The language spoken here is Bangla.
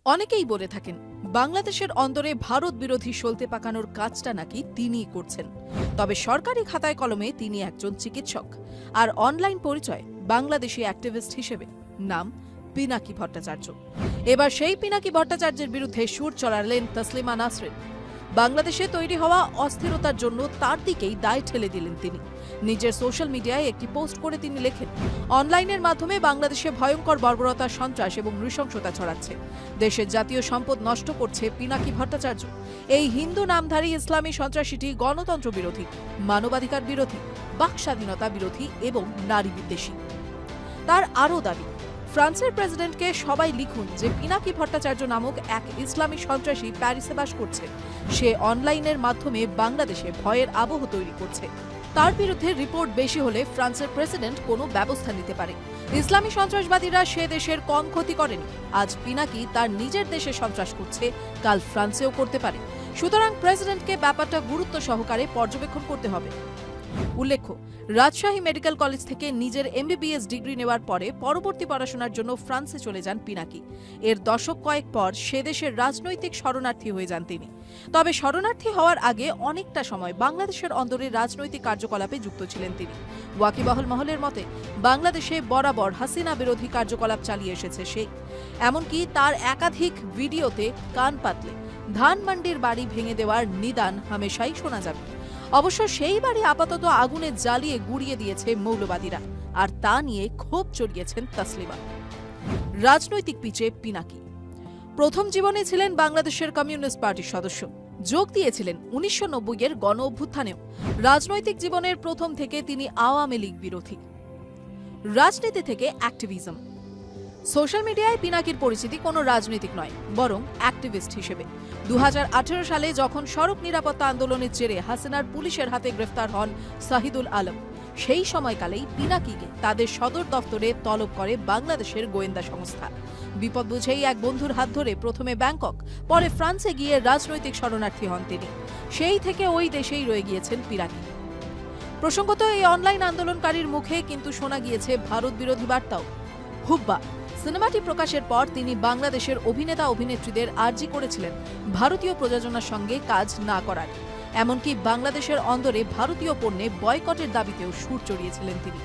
অনেকেই বলে থাকেন বাংলাদেশের অন্দরে ভারত বিরোধী সলতে পাকানোর কাজটা নাকি তিনিই করছেন। তবে সরকারি খাতায় কলমে তিনি একজন চিকিৎসক, আর অনলাইন পরিচয় বাংলাদেশি অ্যাক্টিভিস্ট হিসেবে। নাম পিনাকি ভট্টাচার্য। এবার সেই পিনাকি ভট্টাচার্যের বিরুদ্ধে সুর চড়ালেন তসলিমা নাসরিন। বাংলাদেশে তৈরি হওয়া অস্থিরতার জন্য তার দিকেই দায় ঠেলে দিলেন তিনি। নিজের সোশ্যাল মিডিয়ায় একটি পোস্ট করে তিনি লেখেন, অনলাইনের মাধ্যমে বাংলাদেশে ভয়ঙ্কর বর্বরতা, সন্ত্রাস এবং নৃশংসতা ছড়াচ্ছে। দেশের জাতীয় সম্পদ নষ্ট করছে পিনাকি ভট্টাচার্য। এই হিন্দু নামধারী ইসলামী সন্ত্রাসীটি গণতন্ত্র বিরোধী, মানবাধিকার বিরোধী, বাক স্বাধীনতা বিরোধী এবং নারী বিদ্বেষী। তার আরও দাবি, ফ্রান্সের প্রেসিডেন্টকে সবাই লিখুন যে পিনাকি ভট্টাচার্য নামক এক ইসলামী সন্ত্রাসী প্যারিসে বাস করছে। সে অনলাইনের মাধ্যমে বাংলাদেশে ভয়ের আবহ তৈরি করছে। তার বিরুদ্ধে রিপোর্ট বেশি হলে ফ্রান্সের প্রেসিডেন্ট কোনো ব্যবস্থা নিতে পারে। ইসলামী সন্ত্রাসবাদীরা সে দেশের কম ক্ষতি করেনি। আজ পিনাকি তার নিজের দেশে সন্ত্রাস করছে, কাল ফ্রান্সেও করতে পারে। সুতরাং প্রেসিডেন্টকে ব্যাপারটা গুরুত্ব সহকারে পর্যবেক্ষণ করতে হবে। উল্লেখ্য, রাজশাহী মেডিকেল কলেজ থেকে নিজের MBBS ডিগ্রি নেওয়ার পরে পরবর্তী পড়াশোনার জন্য ফ্রান্সে চলে যান পিনাকি। এর দশক কয়েক পর সে দেশের রাজনৈতিক শরণার্থী হয়ে যান তিনি। তবে শরণার্থী হওয়ার আগে অনেকটা সময় বাংলাদেশের অন্দরে রাজনৈতিক কার্যকলাপে যুক্ত ছিলেন তিনি। ওয়াকিবহাল মহলের মতে, বাংলাদেশে বরাবর হাসিনা বিরোধী কার্যকলাপ চালিয়ে এসেছে সে। এমনকি তার একাধিক ভিডিওতে কান পাতলে ধানমান্ডির বাড়ি ভেঙে দেওয়ার নিদান হামেশাই শোনা যাবে। অবশ্য সেই বাড়ি আপাতত আগুনে জ্বালিয়ে গুড়িয়ে দিয়েছে মৌলবাদীরা, আর তা নিয়ে ক্ষোভ চড়িয়েছেন তসলিমা। রাজনৈতিক পিচে পিনাকি প্রথম জীবনে ছিলেন বাংলাদেশের কমিউনিস্ট পার্টির সদস্য। যোগ দিয়েছিলেন 1990-এর গণ অভ্যুত্থানেও। রাজনৈতিক জীবনের প্রথম থেকে তিনি আওয়ামী লীগ বিরোধী। রাজনীতি থেকে অ্যাক্টিভিজম। সোশ্যাল মিডিয়ায় পিনাকির পরিচিতি কোনো রাজনৈতিক নয়, বরং অ্যাক্টিভিস্ট হিসেবে। 2018 সালে যখন সড়ক নিরাপত্তা আন্দোলনের জেরে হাসিনার পুলিশের হাতে গ্রেফতার হন শাহিদুল আলম, সেই সময়কালেই পিনাকিকে তাদের সদর দফতরে তলব করে বাংলাদেশের গোয়েন্দা সংস্থা। বিপদ বুঝেই এক বন্ধুর হাত ধরে প্রথমে ব্যাংকক, পরে ফ্রান্সে গিয়ে রাজনৈতিক শরণার্থী হন তিনি। সেই থেকে ওই দেশেই রয়ে গিয়েছেন পিনাকি। প্রসঙ্গত, এই অনলাইন আন্দোলনকারীর মুখে কিন্তু শোনা গিয়েছে ভারত বিরোধী বার্তাও। হুব্বা সিনেমাটি প্রকাশের পর তিনি বাংলাদেশের অভিনেতা অভিনেত্রীদের আর্জি করেছিলেন ভারতীয় প্রযোজনার সঙ্গে কাজ না করার। এমনকি বাংলাদেশের অন্দরে ভারতীয় পণ্যে বয়কটের দাবিতেও সুর চড়িয়েছিলেন তিনি।